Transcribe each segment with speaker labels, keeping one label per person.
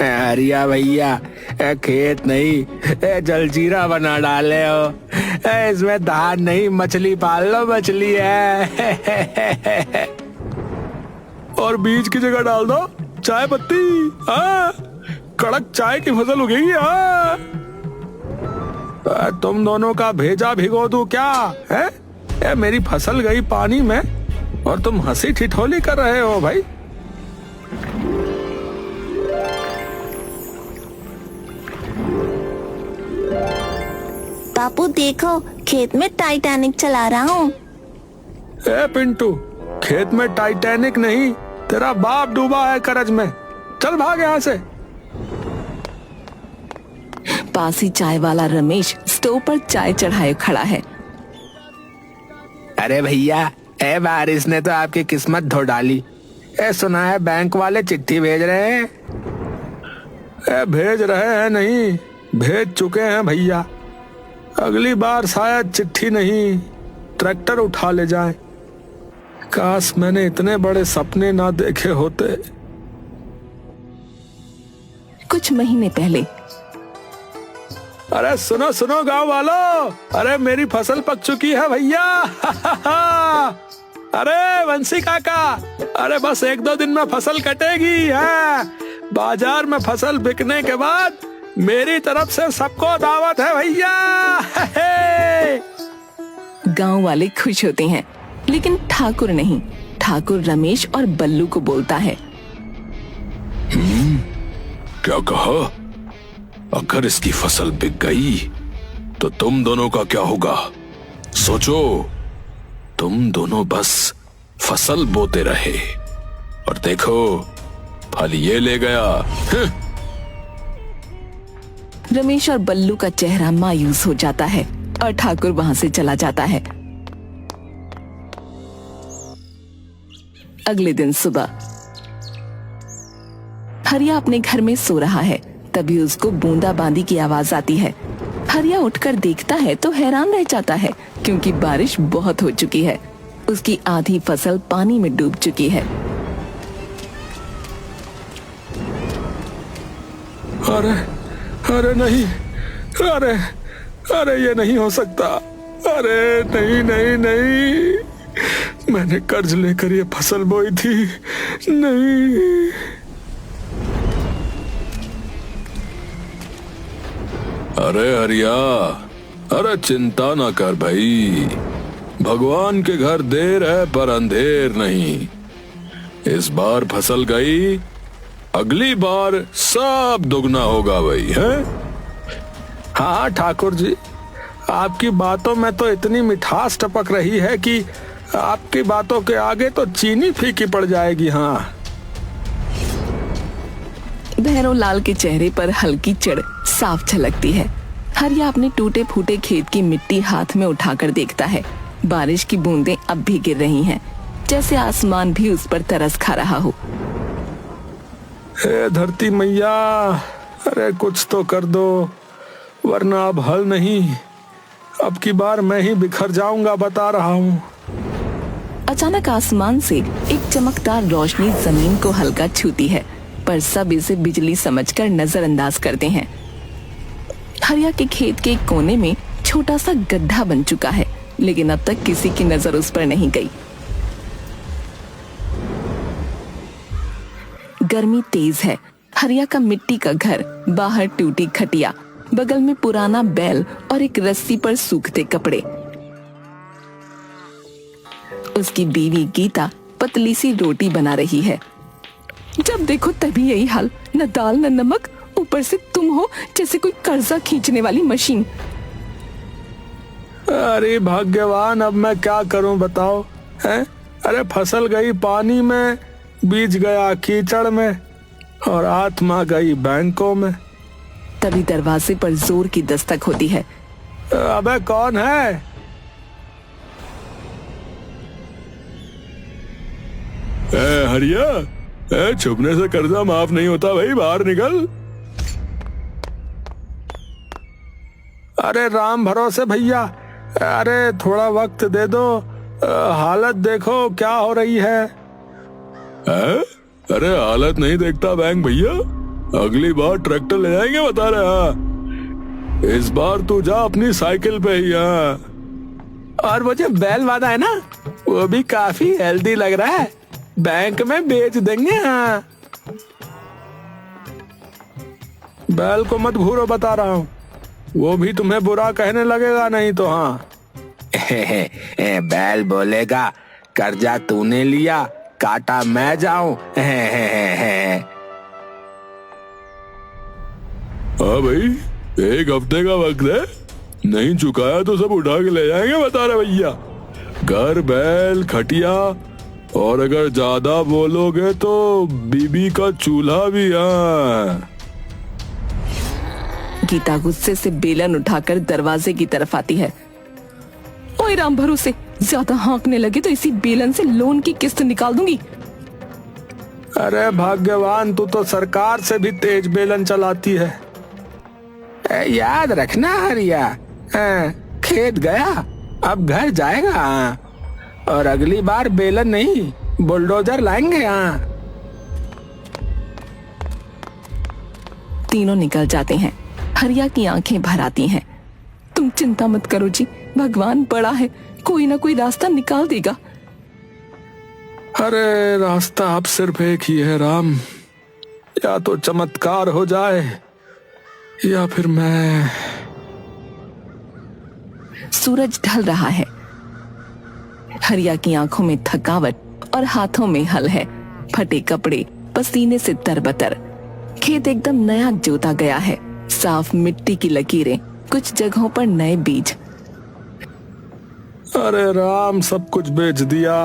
Speaker 1: हरिया भैया, खेत नहीं जलजीरा बना डाले हो। इसमें धान नहीं मछली पाल लो, मछली है। और बीज की जगह डाल दो चाय पत्ती। कड़क चाय की फसल उगेगी। तुम दोनों का भेजा भिगो दूं क्या है? मेरी फसल गई पानी में और तुम हंसी ठिठोली कर रहे हो भाई।
Speaker 2: बापू देखो, खेत में टाइटैनिक चला रहा हूँ।
Speaker 1: पिंटू, खेत में टाइटैनिक नहीं, तेरा बाप डूबा है करज में। चल भाग यहाँ से।
Speaker 3: पास ही चाय वाला रमेश स्टोव पर चाय चढ़ाए खड़ा है।
Speaker 1: अरे भैया, बारिश ने तो आपकी किस्मत धो डाली। सुना है बैंक वाले चिट्ठी भेज रहे हैं। भेज रहे हैं नहीं, भेज चुके हैं भैया। अगली बार शायद चिट्ठी नहीं, ट्रैक्टर उठा ले जाए। काश मैंने इतने बड़े सपने ना देखे होते।
Speaker 3: कुछ महीने पहले।
Speaker 1: अरे सुनो सुनो गांव वालों, अरे मेरी फसल पक चुकी है भैया। अरे वंशी काका, अरे बस 1-2 दिन में फसल कटेगी है। बाजार में फसल बिकने के बाद मेरी तरफ से सबको दावत है भैया।
Speaker 3: गांव वाले खुश होते हैं, लेकिन ठाकुर नहीं। ठाकुर रमेश और बल्लू को बोलता है।
Speaker 1: क्या कहा? अगर इसकी फसल बिक गई तो तुम दोनों का क्या होगा? सोचो, तुम दोनों बस फसल बोते रहे और देखो फल ये ले गया।
Speaker 3: रमेश और बल्लू का चेहरा मायूस हो जाता है और ठाकुर वहां से चला जाता है। अगले दिन सुबह हरिया अपने घर में सो रहा है, तभी उसको बूंदाबांदी की आवाज आती है। हरिया उठकर देखता है तो हैरान रह जाता है, क्योंकि बारिश बहुत हो चुकी है। उसकी आधी फसल पानी में डूब चुकी है।
Speaker 1: अरे अरे नहीं, अरे अरे ये नहीं हो सकता। अरे नहीं नहीं नहीं, मैंने कर्ज लेकर ये फसल बोई थी। नहीं। अरे हरिया, अरे चिंता ना कर भाई, भगवान के घर देर है पर अंधेर नहीं। इस बार फसल गई, अगली बार सब दुगना होगा भाई, है? हाँ ठाकुर जी, आपकी बातों में तो इतनी मिठास टपक रही है कि आपकी बातों के आगे तो चीनी फीकी पड़ जाएगी। हाँ।
Speaker 3: भैरव लाल के चेहरे पर हल्की चिढ़ साफ झलकती है। हरिया अपने टूटे फूटे खेत की मिट्टी हाथ में उठाकर देखता है। बारिश की बूंदें अब भी गिर रही हैं, जैसे आसमान भी उस पर तरस खा रहा हो।
Speaker 1: हे धरती मैया, अरे कुछ तो कर दो, वरना अब हल नहीं। अब की बार मैं ही बिखर जाऊंगा, बता रहा हूँ।
Speaker 3: अचानक आसमान से एक चमकदार रोशनी जमीन को हल्का छूती है, पर सब इसे बिजली समझकर नजरअंदाज करते हैं। हरिया के खेत के एक कोने में छोटा सा गड्ढा बन चुका है, लेकिन अब तक किसी की नजर उस पर नहीं गई। गर्मी तेज है। हरिया का मिट्टी का घर, बाहर टूटी खटिया, बगल में पुराना बैल और एक रस्सी पर सूखते कपड़े। उसकी बीवी गीता पतली सी रोटी बना रही है। जब देखो तभी यही हाल, न दाल न नमक, ऊपर से तुम हो जैसे कोई कर्जा खींचने वाली मशीन।
Speaker 1: अरे भाग्यवान, अब मैं क्या करूं बताओ, हैं? अरे फसल गई पानी में, बीज गया कीचड़ में और आत्मा गई बैंकों में।
Speaker 3: तभी दरवाजे पर जोर की दस्तक होती है।
Speaker 1: अबे कौन है? हरिया, छुपने से कर्जा माफ नहीं होता भाई, बाहर निकल। अरे राम भरोसे भैया, अरे थोड़ा वक्त दे दो, हालत देखो क्या हो रही है। अरे हालत नहीं देखता बैंक भैया, अगली बार ट्रैक्टर ले जाएंगे बता रहे। हाँ, इस बार तू जा अपनी साइकिल पे ही। हाँ,
Speaker 4: और वो जो बैल वाला है ना, वो भी काफी हेल्दी लग रहा है, बैंक में बेच देंगे। हाँ,
Speaker 1: बैल को मत घूरो बता रहा हूँ, वो भी तुम्हें बुरा कहने लगेगा नहीं तो। हाँ,
Speaker 4: बैल बोलेगा कर्जा तूने लिया, काटा मैं जाऊं।
Speaker 1: हाँ भाई, 1 हफ्ते का वक्त है, नहीं चुकाया तो सब उठा के ले जाएंगे बता रहे भैया। घर, बैल, खटिया, और अगर ज्यादा बोलोगे तो बीबी का चूल्हा भी। हाँ,
Speaker 3: गीता गुस्से से बेलन उठाकर दरवाजे की तरफ आती है। ओए राम भरोसे, ज्यादा हाँकने लगे तो इसी बेलन से लोन की किस्त निकाल दूंगी।
Speaker 1: अरे भाग्यवान, तू तो सरकार से भी तेज बेलन चलाती है।
Speaker 4: याद रखना हरिया, खेत गया अब घर जाएगा। और अगली बार बेलन नहीं, बुलडोजर लाएंगे।
Speaker 3: तीनों निकल जाते हैं। हरिया की आंखें भर आती हैं। तुम चिंता मत करो जी, भगवान बड़ा है, कोई ना कोई रास्ता निकाल देगा।
Speaker 1: अरे रास्ता अब सिर्फ एक ही है राम, या तो चमत्कार हो जाए या फिर मैं।
Speaker 3: सूरज ढल रहा है। हरिया की आंखों में थकावट और हाथों में हल है। फटे कपड़े, पसीने से तरबतर। खेत एकदम नया जोता गया है, साफ मिट्टी की लकीरें, कुछ जगहों पर नए बीज।
Speaker 1: अरे राम, सब कुछ बेच दिया,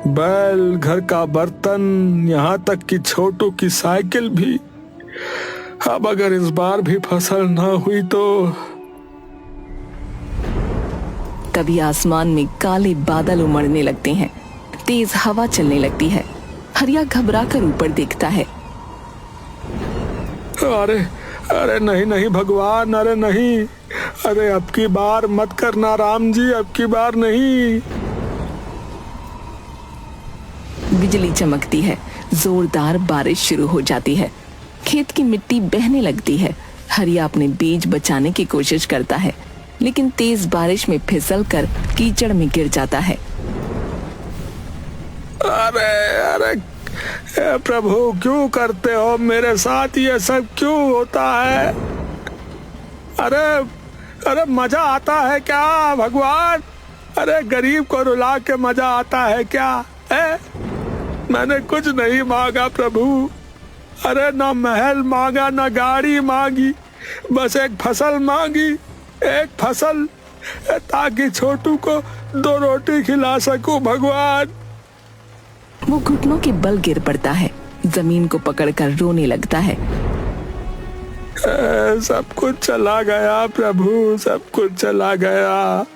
Speaker 1: बैल, घर का बर्तन, यहाँ तक कि छोटू की साइकिल भी। अब अगर इस बार भी फसल ना हुई तो।
Speaker 3: तभी आसमान में काले बादल उमड़ने लगते हैं, तेज हवा चलने लगती है। हरिया घबरा कर ऊपर देखता है।
Speaker 1: अरे अरे नहीं नहीं भगवान, अरे नहीं, अरे अब की बार मत करना राम जी, अब की बार नहीं।
Speaker 3: बिजली चमकती है, जोरदार बारिश शुरू हो जाती है। खेत की मिट्टी बहने लगती है। हरिया अपने बीज बचाने की कोशिश करता है, लेकिन तेज बारिश में फिसलकर कीचड़ में गिर जाता है।
Speaker 1: अरे अरे प्रभु, क्यों करते हो मेरे साथ ये सब, क्यों होता है? अरे अरे मजा आता है क्या भगवान? अरे गरीब को रुला के मजा आता है क्या? मैंने कुछ नहीं मांगा प्रभु, अरे ना महल मांगा, ना गाड़ी मांगी, बस एक फसल मांगी, एक फसल, ताकि छोटू को 2 रोटी खिला सकूं भगवान।
Speaker 3: वो घुटनों के बल गिर पड़ता है, जमीन को पकड़कर रोने लगता है।
Speaker 1: सब कुछ चला गया प्रभु, सब कुछ चला गया।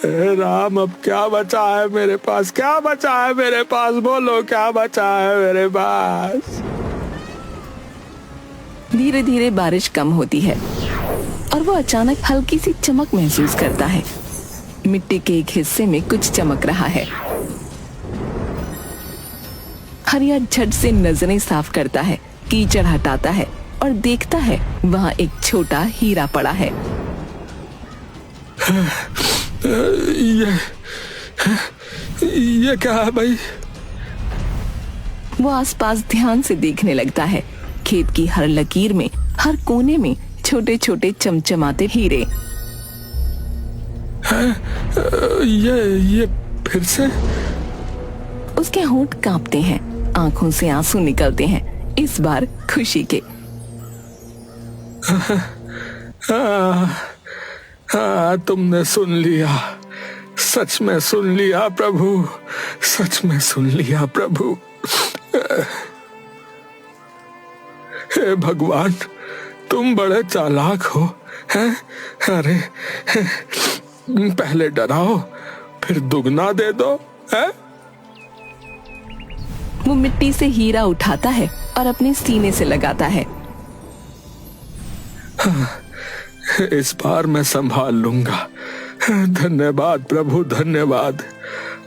Speaker 1: राम, अब क्या बचा है मेरे पास? क्या बचा है मेरे पास? बोलो, क्या बचा है मेरे पास?
Speaker 3: धीरे धीरे बारिश कम होती है और वो अचानक हल्की सी चमक महसूस करता है। मिट्टी के एक हिस्से में कुछ चमक रहा है। हरिया झट से नजरें साफ करता है, कीचड़ हटाता है और देखता है वहाँ एक छोटा हीरा पड़ा है।
Speaker 1: ये क्या है भाई?
Speaker 3: वो आसपास ध्यान से देखने लगता है। खेत की हर लकीर में, हर कोने में छोटे छोटे चमचमाते हीरे।
Speaker 1: ये फिर से?
Speaker 3: उसके होंठ कांपते हैं, आंखों से आंसू निकलते हैं, इस बार खुशी के।
Speaker 1: तुमने सुन लिया, सच में सुन लिया प्रभु, सच में सुन लिया प्रभु। हे भगवान, तुम बड़े चालाक हो, हैं? अरे पहले डराओ, फिर दुगना दे दो, हैं?
Speaker 3: वो मिट्टी से हीरा उठाता है और अपने सीने से लगाता है।
Speaker 1: इस बार मैं संभाल लूंगा। धन्यवाद प्रभु, धन्यवाद।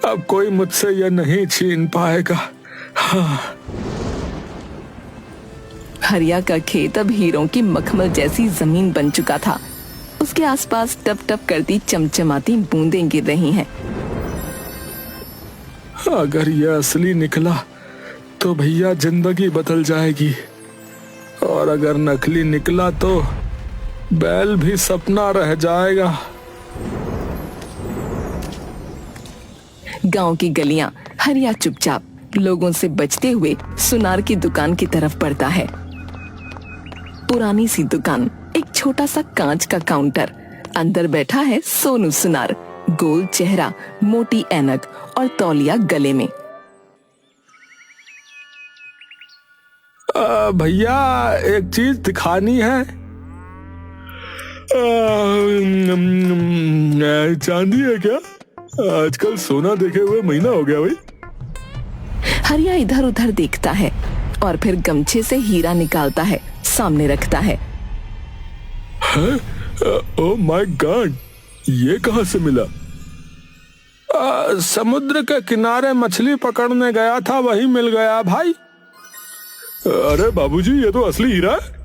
Speaker 1: अब कोई मुझसे यह नहीं छीन पाएगा। हाँ।
Speaker 3: हरिया का खेत अब हीरों की मखमल जैसी जमीन बन चुका था। उसके आसपास टप टप करती चमचमाती बूंदें गिर रही हैं।
Speaker 1: अगर ये असली निकला तो भैया जिंदगी बदल जाएगी, और अगर नकली निकला तो बैल भी सपना रह जाएगा।
Speaker 3: गांव की गलियां हरिया चुपचाप लोगों से बचते हुए सुनार की दुकान की तरफ बढ़ता है। पुरानी सी दुकान, एक छोटा सा कांच का काउंटर, अंदर बैठा है सोनू सुनार, गोल चेहरा, मोटी ऐनक और तौलिया गले में।
Speaker 1: भैया एक चीज दिखानी है। चांदी है क्या? आजकल सोना देखे हुए महीना हो गया भाई।
Speaker 3: हरिया इधर उधर देखता है और फिर गमछे से हीरा निकालता है, सामने रखता है।
Speaker 1: ओह माय गॉड, ये कहां से मिला? समुद्र के किनारे मछली पकड़ने गया था, वही मिल गया भाई। अरे बाबूजी, ये तो असली हीरा है।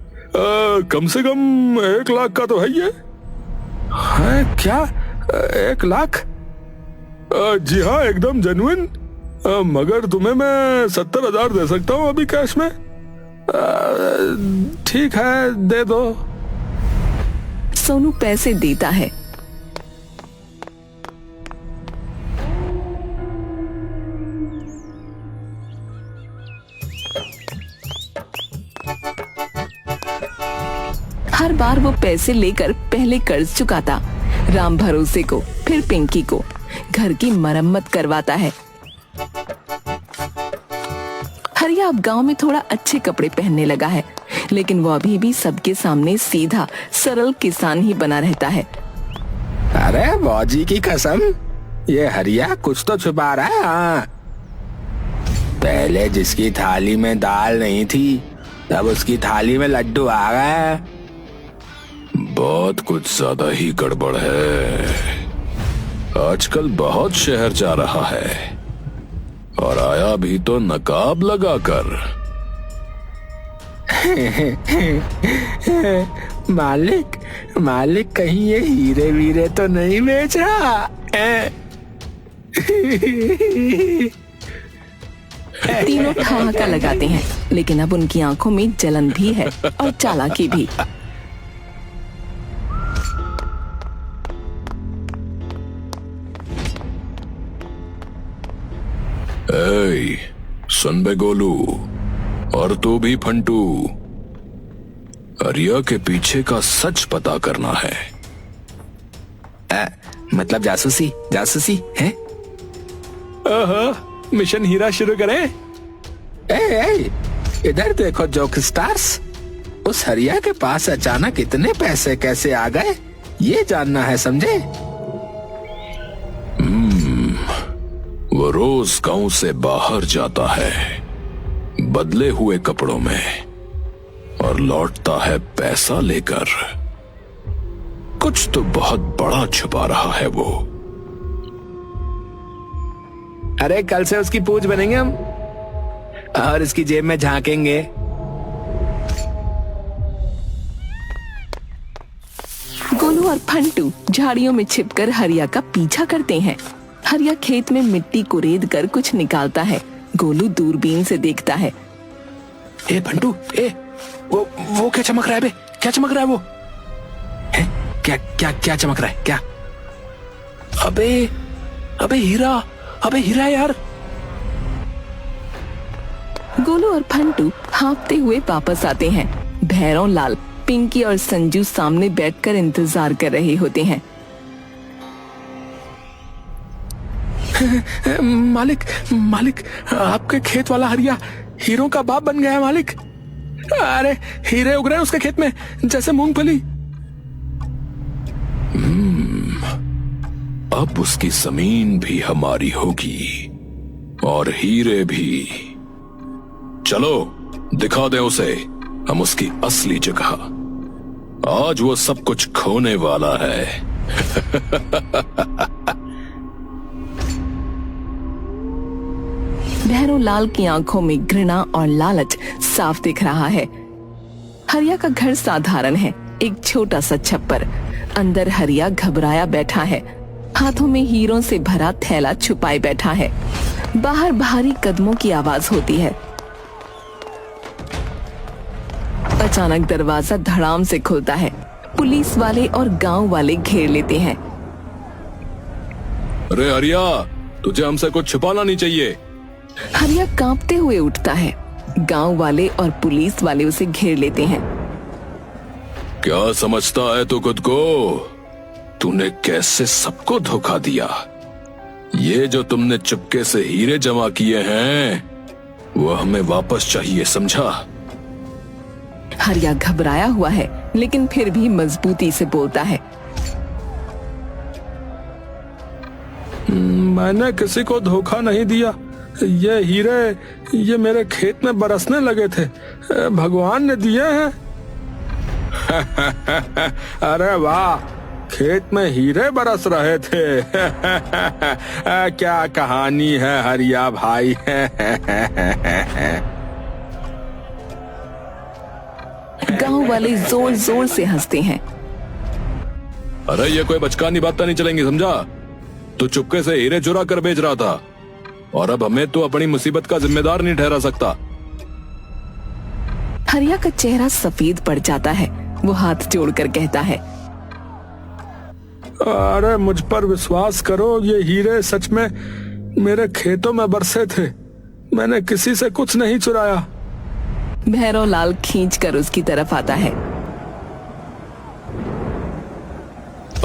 Speaker 1: कम से कम 1 लाख का तो है ये। है क्या? 1 लाख? जी हाँ, एकदम जेन्युइन। मगर तुम्हें मैं 70,000 दे सकता हूँ अभी कैश में। ठीक है, दे दो।
Speaker 3: सोनू पैसे देता है। हर बार वो पैसे लेकर पहले कर्ज चुकाता, राम भरोसे को, फिर पिंकी को, घर की मरम्मत करवाता है। हरिया अब गांव में थोड़ा अच्छे कपड़े पहनने लगा है, लेकिन वो अभी भी सबके सामने सीधा सरल किसान ही बना रहता है।
Speaker 4: अरे मौजी की कसम, ये हरिया कुछ तो छुपा रहा है। हाँ, पहले जिसकी थाली में दाल नहीं थी, तब उसकी थाली में लड्डू आ गए।
Speaker 1: बहुत कुछ ज्यादा ही गड़बड़ है। आजकल बहुत शहर जा रहा है, और आया भी तो नकाब लगाकर।
Speaker 4: मालिक कहीं ये हीरे वीरे तो नहीं बेच रहा?
Speaker 3: तीनों ठहाका लगाते हैं, लेकिन अब उनकी आंखों में जलन भी है और चालाकी भी।
Speaker 1: ए, सुन बे गोलू, और तू भी फंटू, हरिया के पीछे का सच पता करना है।
Speaker 4: मतलब जासूसी है?
Speaker 1: मिशन हीरा शुरू करें?
Speaker 4: इधर देखो जोक स्टार्स, उस हरिया के पास अचानक इतने पैसे कैसे आ गए, ये जानना है, समझे?
Speaker 1: वो रोज गांव से बाहर जाता है बदले हुए कपड़ों में, और लौटता है पैसा लेकर। कुछ तो बहुत बड़ा छुपा रहा है वो।
Speaker 4: अरे कल से उसकी पूछ बनेंगे हम, और इसकी जेब में झांकेंगे।
Speaker 3: गोलू और फंटू झाड़ियों में छिपकर हरिया का पीछा करते हैं। हरिया खेत में मिट्टी कुरेद कर कुछ निकालता है। गोलू दूरबीन से देखता है।
Speaker 4: ए फंटू, वो क्या चमक रहा है बे? क्या चमक रहा है वो? है? क्या चमक रहा है? क्या? अबे हीरा यार।
Speaker 3: गोलू और फंटू हाँफते हुए वापस आते हैं। भैरव लाल, पिंकी और संजू सामने बैठकर इंतजार कर रहे होते हैं।
Speaker 4: मालिक, आपके खेत वाला हरिया हीरों का बाप बन गया है मालिक। अरे हीरे उग रहे हैं उसके खेत में जैसे मूंगफली।
Speaker 1: अब उसकी जमीन भी हमारी होगी, और हीरे भी। चलो दिखा दे उसे हम उसकी असली जगह। आज वो सब कुछ खोने वाला है।
Speaker 3: भैरव लाल की आंखों में घृणा और लालच साफ दिख रहा है। हरिया का घर साधारण है, एक छोटा सा छप्पर। अंदर हरिया घबराया बैठा है, हाथों में हीरों से भरा थैला छुपाए बैठा है। बाहर भारी कदमों की आवाज होती है। अचानक दरवाजा धड़ाम से खुलता है। पुलिस वाले और गांव वाले घेर लेते हैं।
Speaker 1: अरे हरिया, तुझे हमसे कुछ छुपाना नहीं चाहिए।
Speaker 3: हरिया कांपते हुए उठता है। गांव वाले और पुलिस वाले उसे घेर लेते हैं।
Speaker 1: क्या समझता है तू खुद को? तूने कैसे सबको धोखा दिया? ये जो तुमने चुपके से हीरे जमा किए हैं वो हमें वापस चाहिए, समझा?
Speaker 3: हरिया घबराया हुआ है, लेकिन फिर भी मजबूती से बोलता है।
Speaker 4: मैंने किसी को धोखा नहीं दिया। ये हीरे ये मेरे खेत में बरसने लगे थे, भगवान ने दिए हैं। अरे वाह, खेत में हीरे बरस रहे थे। क्या कहानी है हरिया भाई।
Speaker 3: गांव वाले जोर जोर से हंसते हैं।
Speaker 1: अरे ये कोई बचकानी बातें नहीं चलेंगी, समझा? तू चुपके से हीरे चुरा कर बेच रहा था और अब हमें तो अपनी मुसीबत का जिम्मेदार नहीं ठहरा सकता।
Speaker 3: हरिया का चेहरा सफेद पड़ जाता है। वो हाथ जोड़कर कहता है,
Speaker 4: अरे मुझ पर विश्वास करो, ये हीरे सच में मेरे खेतों में बरसे थे। मैंने किसी से कुछ नहीं चुराया।
Speaker 3: भैरव लाल खींचकर उसकी तरफ आता है।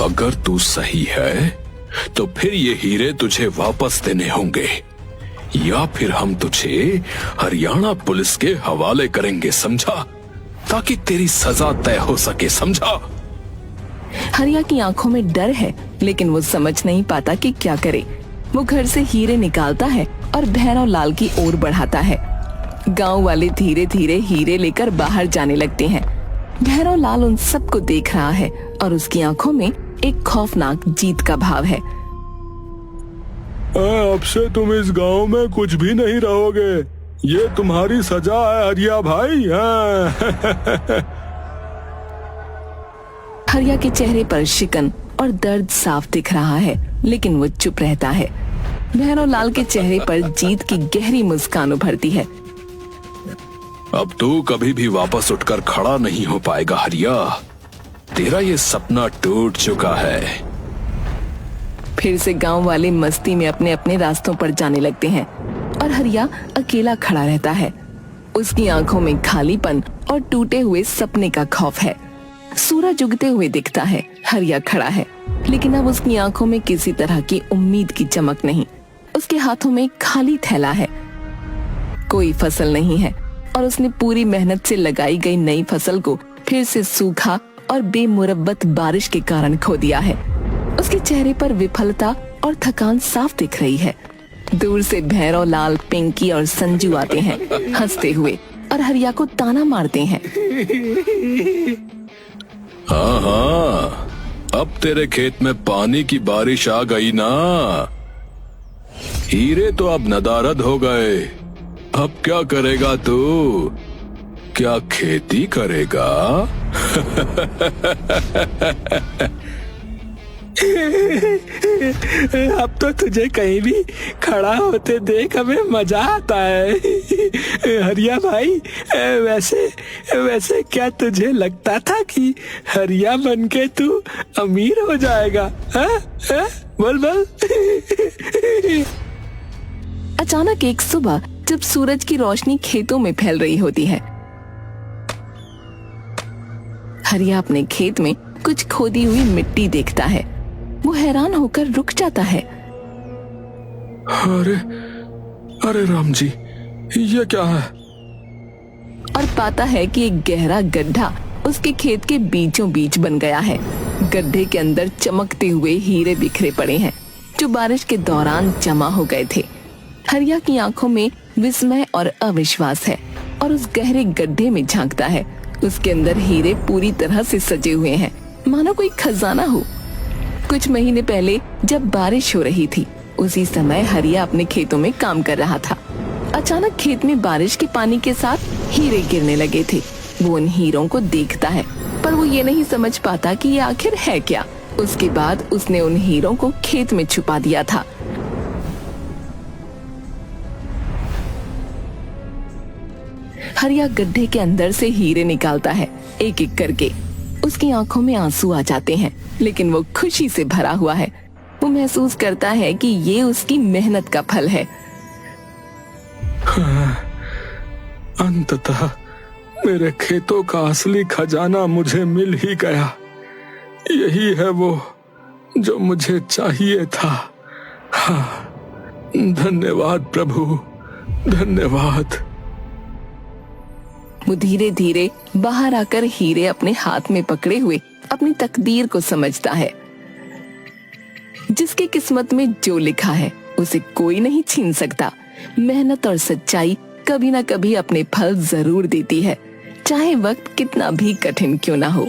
Speaker 1: अगर तू सही है तो फिर ये हीरे तुझे वापस देने होंगे, या फिर हम तुझे हरियाणा पुलिस के हवाले करेंगे, समझा? ताकि तेरी सजा तय हो सके, समझा?
Speaker 3: हरिया की आंखों में डर है, लेकिन वो समझ नहीं पाता कि क्या करे। वो घर से हीरे निकालता है और भैरव लाल की ओर बढ़ाता है। गांव वाले धीरे धीरे हीरे लेकर बाहर जाने लगते हैं। भैरव लाल उन सबको देख रहा है और उसकी आंखों में एक खौफनाक जीत का भाव है।
Speaker 4: अब से तुम इस गांव में कुछ भी नहीं रहोगे, ये तुम्हारी सजा है हरिया भाई।
Speaker 3: हरिया के चेहरे पर शिकन और दर्द साफ दिख रहा है, लेकिन वो चुप रहता है। भैरव लाल के चेहरे पर जीत की गहरी मुस्कान उभरती है।
Speaker 1: अब तू कभी भी वापस उठकर खड़ा नहीं हो पाएगा हरिया, तेरा ये सपना टूट चुका है।
Speaker 3: फिर से गांव वाले मस्ती में अपने अपने रास्तों पर जाने लगते हैं और हरिया अकेला खड़ा रहता है। उसकी आंखों में खालीपन और टूटे हुए सपने का खौफ है। सूरज उगते हुए दिखता है। हरिया खड़ा है, लेकिन अब उसकी आंखों में किसी तरह की उम्मीद की चमक नहीं। उसके हाथों में खाली थैला है। कोई फसल नहीं है और उसने पूरी मेहनत से लगाई गई नई फसल को फिर से सूखा और बेमुरब्बत बारिश के कारण खो दिया है। उसके चेहरे पर विफलता और थकान साफ दिख रही है। दूर से भैरव लाल, पिंकी और संजू आते हैं हंसते हुए और हरिया को ताना मारते हैं।
Speaker 1: हाँ हाँ, अब तेरे खेत में पानी की बारिश आ गई ना। हीरे तो अब नदारद हो गए। अब क्या करेगा तू? क्या खेती करेगा?
Speaker 4: अब तो तुझे कहीं भी खड़ा होते देख हमें मजा आता है। हरिया भाई, वैसे क्या तुझे लगता था कि हरिया बनके तू अमीर हो जाएगा? बोल बोल।
Speaker 3: अचानक एक सुबह जब सूरज की रोशनी खेतों में फैल रही होती है, हरिया अपने खेत में कुछ खोदी हुई मिट्टी देखता है। वो हैरान होकर रुक जाता है।
Speaker 4: अरे राम जी, ये क्या है?
Speaker 3: और पाता है कि एक गहरा गड्ढा उसके खेत के बीचों बीच बन गया है। गड्ढे के अंदर चमकते हुए हीरे बिखरे पड़े हैं, जो बारिश के दौरान जमा हो गए थे। हरिया की आंखों में विस्मय और अविश्वास है और उस गहरे गड्ढे में झांकता है। उसके अंदर हीरे पूरी तरह से सजे हुए हैं, मानो कोई खजाना हो। कुछ महीने पहले जब बारिश हो रही थी, उसी समय हरिया अपने खेतों में काम कर रहा था। अचानक खेत में बारिश के पानी के साथ हीरे गिरने लगे थे। वो उन हीरों को देखता है, पर वो ये नहीं समझ पाता कि ये आखिर है क्या। उसके बाद उसने उन हीरों को खेत में छुपा दिया था। हरिया गड्ढे के अंदर से हीरे निकालता है, एक एक करके। उसकी आंखों में आंसू आ जाते हैं, लेकिन वो खुशी से भरा हुआ है। वो महसूस करता है कि ये उसकी मेहनत का फल है।
Speaker 4: अंततः मेरे खेतों का असली खजाना मुझे मिल ही गया। यही है वो जो मुझे चाहिए था। हाँ, धन्यवाद प्रभु, धन्यवाद।
Speaker 3: वो धीरे धीरे बाहर आकर हीरे अपने हाथ में पकड़े हुए अपनी तकदीर को समझता है। जिसकी किस्मत में जो लिखा है उसे कोई नहीं छीन सकता। मेहनत और सच्चाई कभी ना कभी अपने फल जरूर देती है, चाहे वक्त कितना भी कठिन क्यों ना हो।